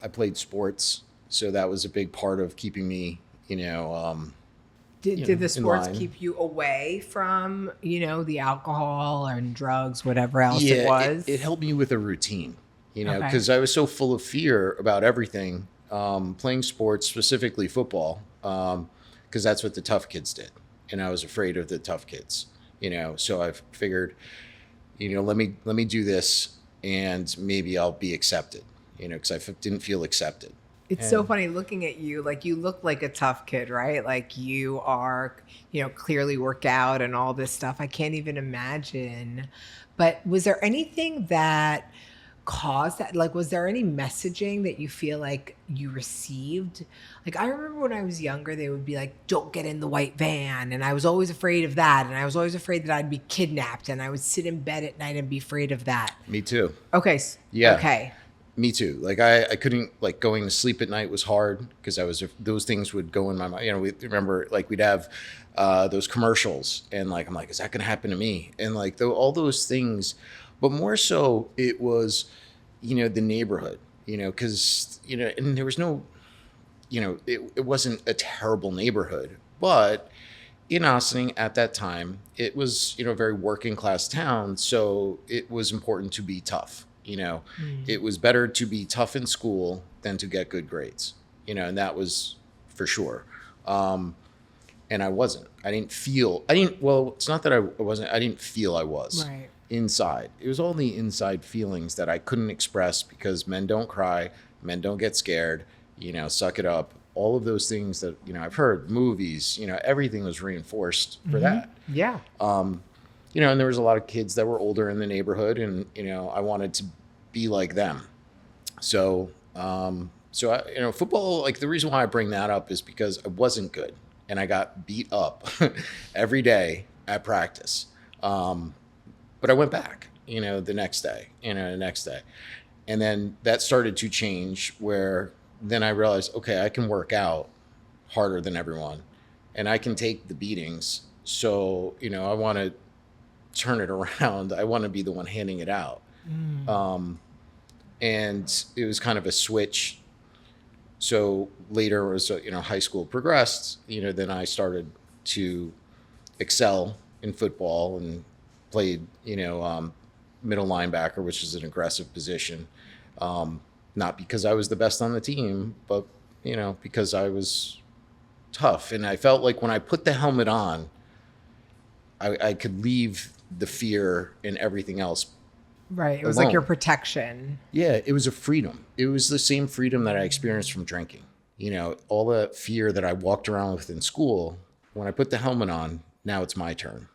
I played sports, so that was a big part of keeping me, Did the in sports line. keep you away from, the alcohol and drugs, whatever else it Yeah, it, was? it helped me with a routine, Okay. because I was so full of fear about everything. Playing sports, specifically football, because that's what the tough kids did, and I was afraid of the tough kids. So I figured, let me do this, and maybe I'll be accepted. Because didn't feel accepted. It's so And funny looking at you. Like, you look like a tough kid, right? Like, you are, clearly work out and all this stuff. I can't even imagine. But was there anything that caused that? Like, was there any messaging that you feel like you received? Like, I remember when I was younger, they would be like, don't get in the white van. And I was always afraid of that. And I was always afraid that I'd be kidnapped. And I would sit in bed at night and be afraid of that. me too. Okay. Yeah. Okay. Me too. Like I couldn't, like, going to sleep at night was hard because those things would go in my mind. We remember, like, we'd have those commercials, and like I'm like, is that going to happen to me? And like all those things, but more so it was, the neighborhood, because and there was no, it wasn't a terrible neighborhood, but in Ossining at that time, it was, a very working class town, so it was important to be tough. It was better to be tough in school than to get good grades, and that was for sure. And I wasn't. Well, it's not that I wasn't, I didn't feel I was Right. inside. It was all the inside feelings that I couldn't express because men don't cry, men don't get scared, suck it up. All of those things that, I've heard, movies, everything was reinforced for that. Yeah. And there was a lot of kids that were older in the neighborhood, and I wanted to be like them. So football, like, the reason why I bring that up is because I wasn't good and I got beat up every day at practice. But I went back, the next day, and then that started to change, where then I realized, okay, I can work out harder than everyone and I can take the beatings. So, I want to turn it around. I want to be the one handing it out. And it was kind of a switch. So later, as high school progressed, then I started to excel in football and played, middle linebacker, which is an aggressive position. Not because I was the best on the team, but, because I was tough. And I felt like when I put the helmet on, I could leave the fear and everything else Right. It was alone. like your protection. Yeah, it was a freedom. It was the same freedom that I experienced from drinking. All the fear that I walked around with in school, when I put the helmet on, now it's my turn.